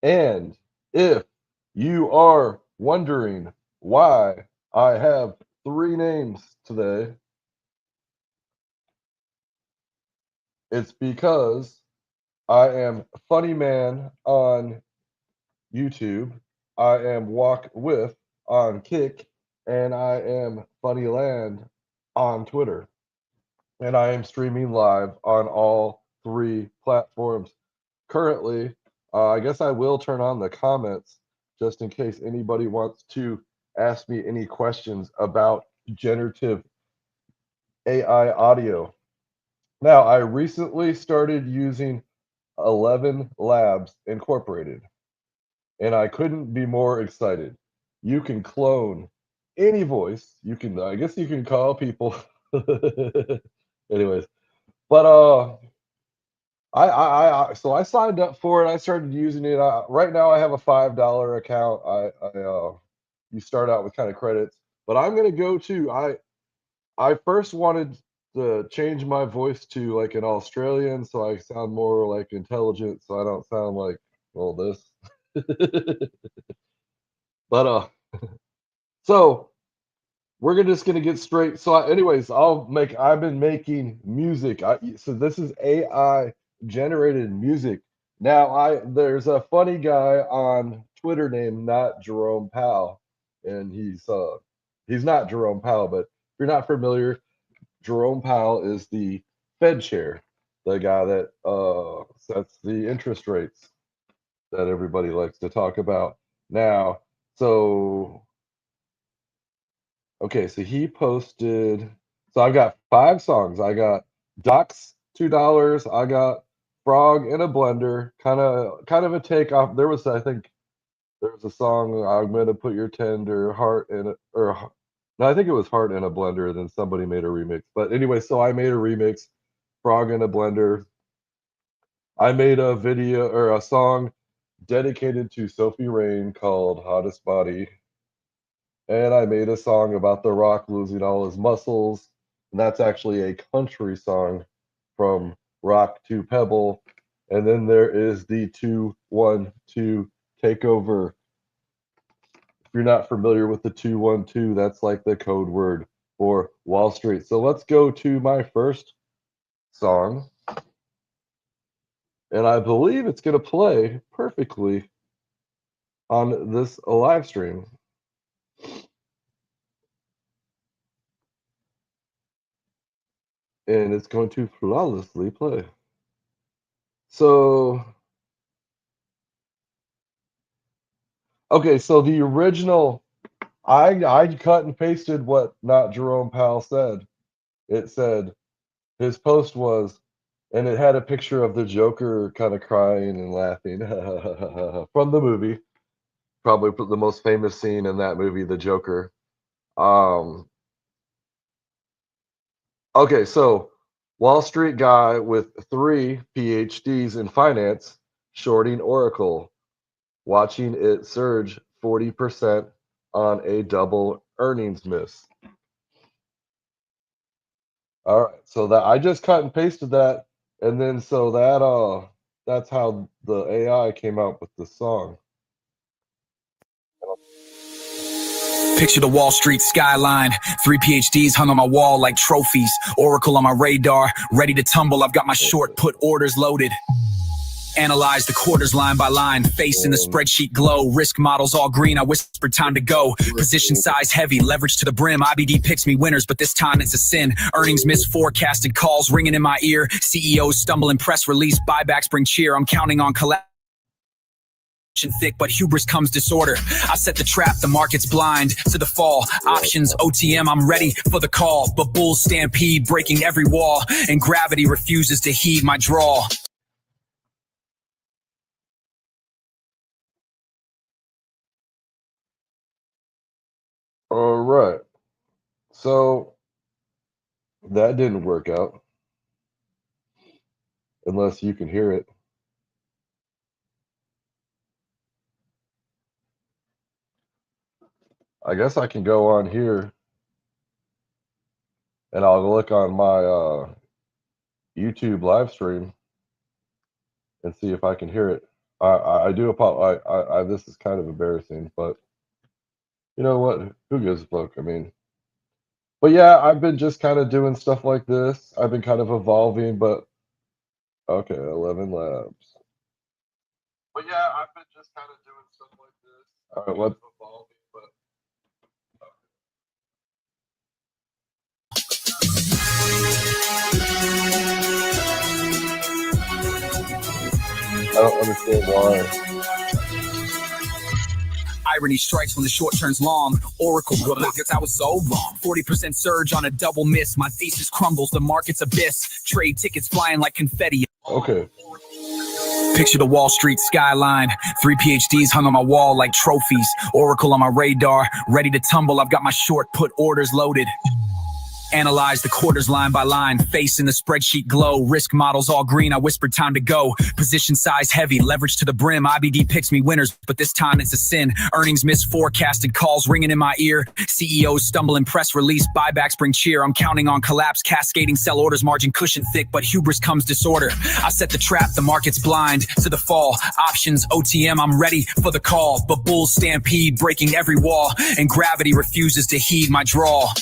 And if you are wondering why I have three names today, it's because I am Funny Man on YouTube, I am Walk With on Kick, and I am Funny Land on Twitter. And I am streaming live on all three platforms. Currently, I guess I will turn on the comments just in case anybody wants to ask me any questions about generative AI audio. Now, I recently started using ElevenLabs Incorporated, and I couldn't be more excited. You can clone any voice. You can, I guess, you can call people. Anyways, but so I signed up for it. I started using it. Right now, I have a $5 account. You start out with kind of credits, but I'm gonna go to. I first wanted to change my voice to like an Australian, so I sound more like intelligent, so I don't sound like all this. But so just gonna get straight. So, anyways, I've been making music. So this is AI generated music. Now, there's a funny guy on Twitter named Not Jerome Powell, and he's not Jerome Powell, but if you're not familiar, Jerome Powell is the Fed chair, the guy that sets the interest rates that everybody likes to talk about. Now, so okay, so he posted. So I've got five songs. I got Ducks, $2. I got Frog in a Blender, kind of a takeoff. I think there was a song, I'm gonna put your tender heart in it, or no, I think it was Heart in a Blender. Then somebody made a remix. But anyway, so I made a remix, Frog in a Blender. I made a video or a song dedicated to Sophie Rain called Hottest Body. And I made a song about The Rock losing all his muscles. And that's actually a country song from Rock to Pebble. And then there is the 212 takeover. If you're not familiar with the 212, that's like the code word for Wall Street. So let's go to my first song. And I believe it's going to play perfectly on this live stream. And it's going to flawlessly play. So, okay, so the original, I cut and pasted what Not Jerome Powell said. It said his post was, and it had a picture of the Joker kind of crying and laughing from the movie, probably the most famous scene in that movie, the Joker. Um, okay, so Wall Street guy with 3 PhDs in finance, shorting Oracle, watching it surge 40% on a double earnings miss. All right, so that I just cut and pasted that, and then so that's how the AI came out with the song. Picture the Wall Street skyline, 3 PhDs hung on my wall like trophies, Oracle on my radar, ready to tumble. I've got my short put orders loaded. Analyze the quarters line by line, face in the spreadsheet glow, risk models all green, I whispered time to go, position size heavy, leverage to the brim, IBD picks me winners, but this time it's a sin, earnings miss forecasted, calls ringing in my ear, CEOs stumbling, press release, buybacks bring cheer, I'm counting on collapse. Thick, but hubris comes disorder. I set the trap, the market's blind to the fall. Options, OTM, I'm ready for the call. But bulls stampede, breaking every wall, and gravity refuses to heed my draw. All right, so that didn't work out, unless you can hear it. I guess I can go on here, and I'll look on my YouTube live stream and see if I can hear it. I do apologize. This is kind of embarrassing, but you know what? Who gives a fuck? I mean, but yeah, I've been just kind of doing stuff like this. I've been kind of evolving, but okay, 11 Labs. But yeah, I've been just kind of doing stuff like this. All right, let's evolving, but I don't understand why. Irony strikes when the short turns long. Oracle rockets, I was so wrong. 40% surge on a double miss. My thesis crumbles, the market's abyss. Trade tickets flying like confetti. Okay. Picture the Wall Street skyline. 3 PhDs hung on my wall like trophies. Oracle on my radar, ready to tumble. I've got my short put orders loaded. Analyze the quarters line by line, face in the spreadsheet glow, risk models all green, I whispered time to go, position size heavy, leverage to the brim, IBD picks me winners, but this time it's a sin, earnings misforecasted, calls ringing in my ear, CEOs stumbling, press release, buybacks bring cheer, I'm counting on collapse, cascading sell orders, margin cushion thick, but hubris comes disorder, I set the trap, the market's blind to the fall, options, OTM, I'm ready for the call, but bulls stampede, breaking every wall, and gravity refuses to heed my draw.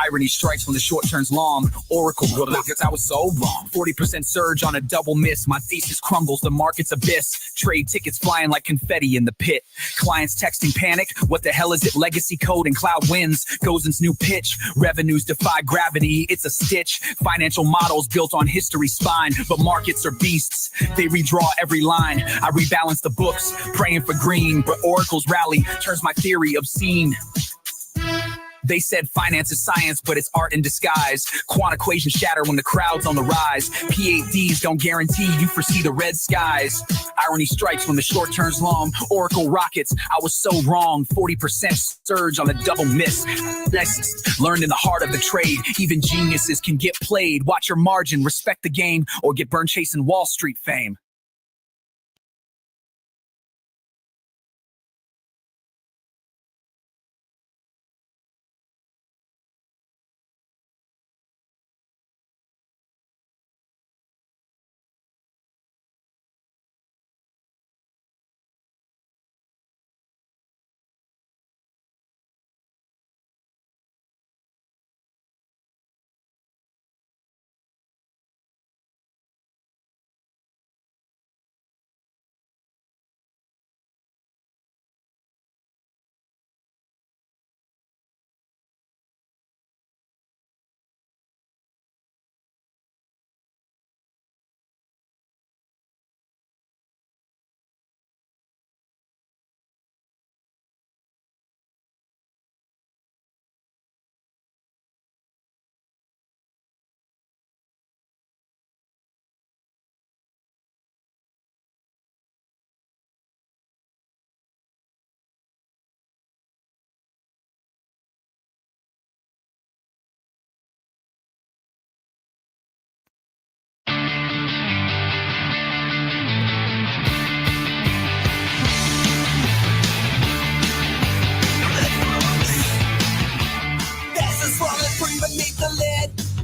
Irony strikes when the short turns long. Oracle rockets, I was so wrong. 40% surge on a double miss. My thesis crumbles, the market's abyss. Trade tickets flying like confetti in the pit. Clients texting panic. What the hell is it? Legacy code and cloud wins. Gozen's new pitch. Revenues defy gravity. It's a stitch. Financial models built on history's spine. But markets are beasts. They redraw every line. I rebalance the books, praying for green. But Oracle's rally turns my theory obscene. They said finance is science, but it's art in disguise. Quant equations shatter when the crowd's on the rise. PhDs don't guarantee you foresee the red skies. Irony strikes when the short turns long. Oracle rockets, I was so wrong. 40% surge on a double miss. Next, learned in the heart of the trade. Even geniuses can get played. Watch your margin, respect the game, or get burned chasing Wall Street fame.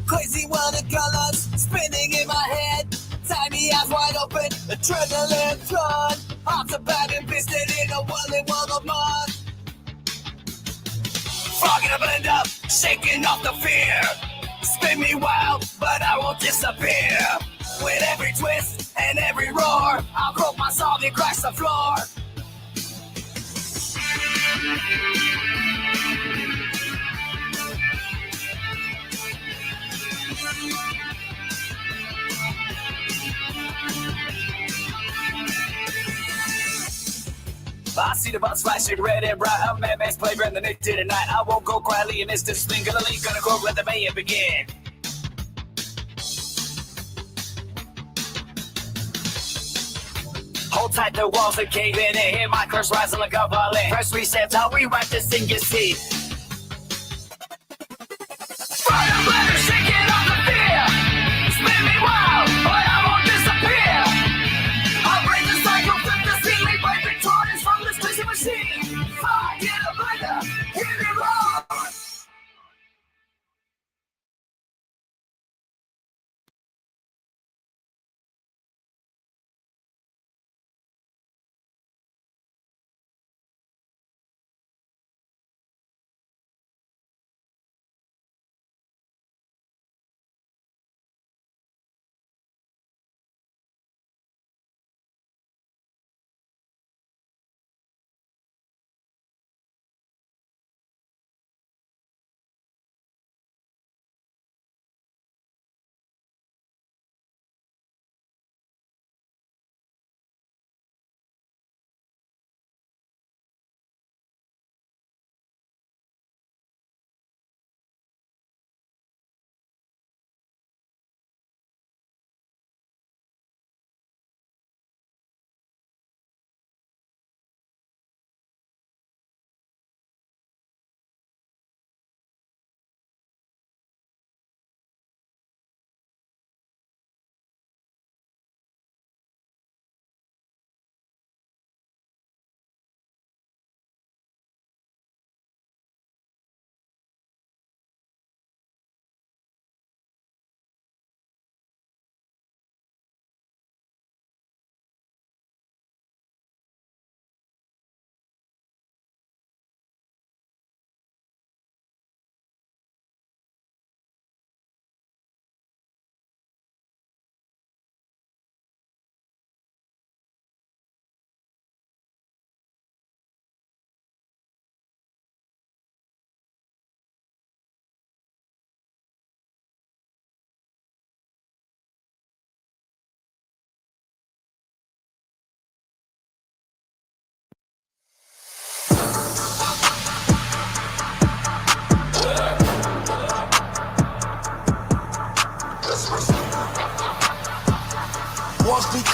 Crazy watercolors spinning in my head. Tiny eyes wide open, adrenaline flood. Hearts are bad and pisted in a whirly world of mud. Fogging a blend up, shaking off the fear. Spin me wild, but I won't disappear. With every twist and every roar, I'll croak my song and crash the floor. I see the bus flashing red and bright. I'm Mad Max playground the next day tonight. I won't go quietly in this discipline. Gonna leave, gonna go, let the mayhem begin. Hold tight, the walls are caving in. Hear my curse rising like a violin. Press reset, how we write this thing, you see. Fire bladder, shaking off the fear. Spin me wild, but I won't disappear. I'll break the cycle, flip the ceiling, break victorious from this crazy machine. Fire, get a blender, hit it roll.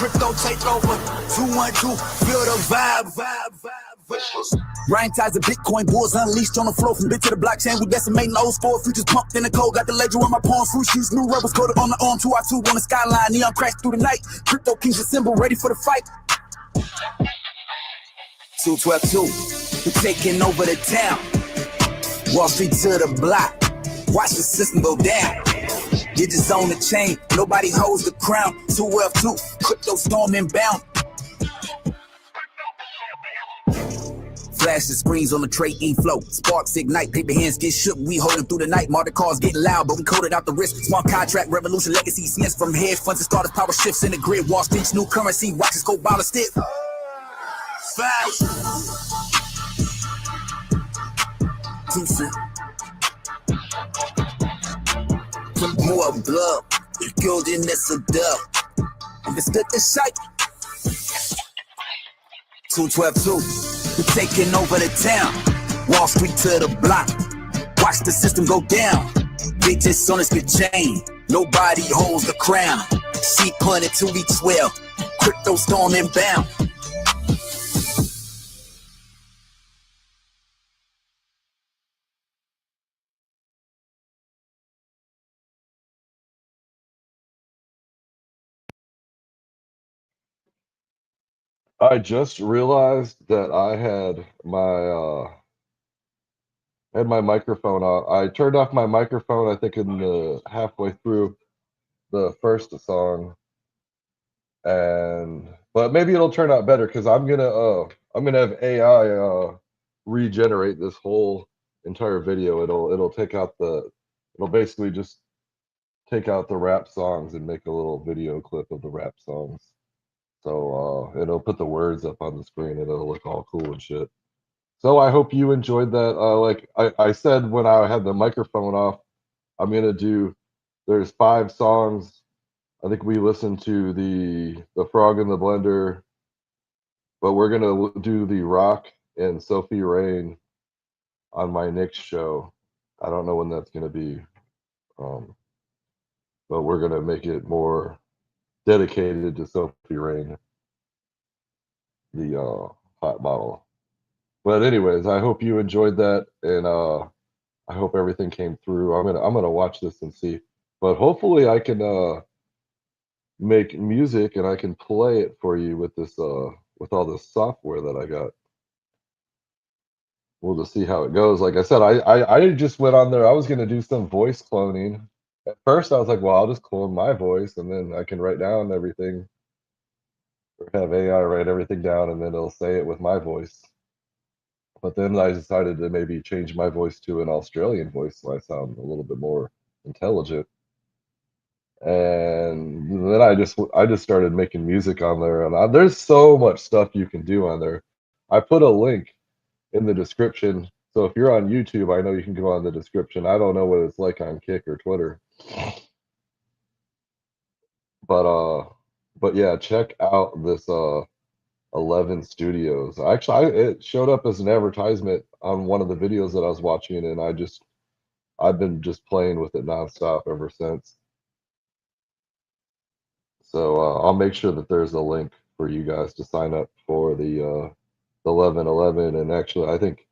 Crypto take over. 212, feel the vibe. Ryan ties of Bitcoin bulls unleashed on the floor from bit to the blockchain. We decimating old sport futures pumped in the cold. Got the ledger on my palm, fruit shoes, new rebels coated on the arm. 2R2 on the skyline, neon crash through the night. Crypto kings assemble, ready for the fight. 212-2, we're taking over the town. Wall Street to the block, watch the system go down. Digits on the chain, nobody holds the crown. 212-2, crypto storm inbound. Flash the screens on the trading flow. Sparks ignite, paper hands get shook. We holding through the night. Market cars getting loud, but we coded out the risk. Smart contract revolution, legacy Smiths from hedge funds and starters. Power shifts in the grid. Wall Street's new currency. Watches go ballistic. Fast. Decent. Put more blood. Golden as a dub. Understood the sight. 212-2. We're taking over the town. Wall Street to the block. Watch the system go down. Bitches on this good chain. Nobody holds the crown. Sheep hunted to each well. Crypto storm inbound. I just realized that I had my microphone on. I turned off my microphone, I think in the halfway through the first song. But maybe it'll turn out better because I'm gonna have AI regenerate this whole entire video. It'll basically just take out the rap songs and make a little video clip of the rap songs. So it'll put the words up on the screen and it'll look all cool and shit. So I hope you enjoyed that. Like I said when I had the microphone off, I'm gonna do. There's 5 songs. I think we listened to the Frog in the Blender, but we're gonna do the Rock and Sophie Rain on my next show. I don't know when that's gonna be, but we're gonna make it more dedicated to Sophie Rain, the hot model. But anyways, I hope you enjoyed that, and I hope everything came through. I'm gonna watch this and see, but hopefully I can make music and I can play it for you with this with all this software that I got. We'll just see how it goes. Like I said, I just went on there. I was gonna do some voice cloning. At first, I was like, well, I'll just clone my voice, and then I can write down everything, or have AI write everything down, and then it'll say it with my voice. But then I decided to maybe change my voice to an Australian voice so I sound a little bit more intelligent. And then I just started making music on there, and there's so much stuff you can do on there. I put a link in the description, so if you're on YouTube, I know you can go on the description. I don't know what it's like on Kick or Twitter, but yeah, check out this 11 Studios. Actually, it showed up as an advertisement on one of the videos that I was watching, and I've been just playing with it nonstop ever since. So I'll make sure that there's a link for you guys to sign up for the 1111. And actually, I think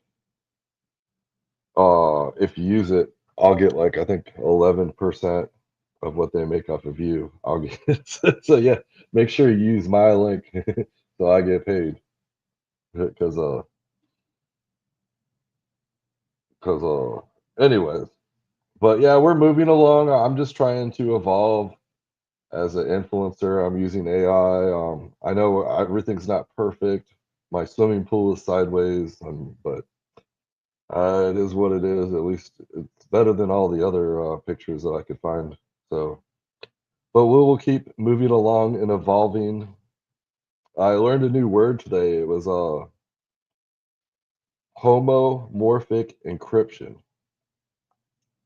if you use it, I'll get like I think 11% of what they make off of you. I'll get so yeah. Make sure you use my link so I get paid because anyways. But yeah, we're moving along. I'm just trying to evolve as an influencer. I'm using AI. I know everything's not perfect. My swimming pool is sideways, but it is what it is. At least it's better than all the other pictures that I could find. So, but we will keep moving along and evolving. I learned a new word today. It was homomorphic encryption.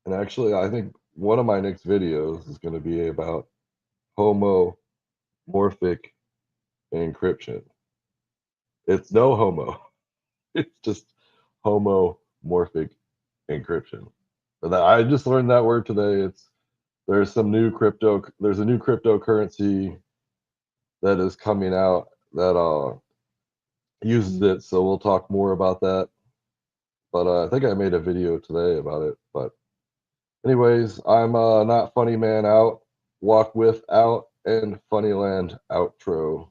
And actually, I think one of my next videos is going to be about homomorphic encryption. It's no homo. It's just homomorphic encryption. And I just learned that word today. There's a new cryptocurrency that is coming out that uses it, so we'll talk more about that. But I think I made a video today about it. But anyways, I'm not funny man out, walk with out, and Funnyland outro.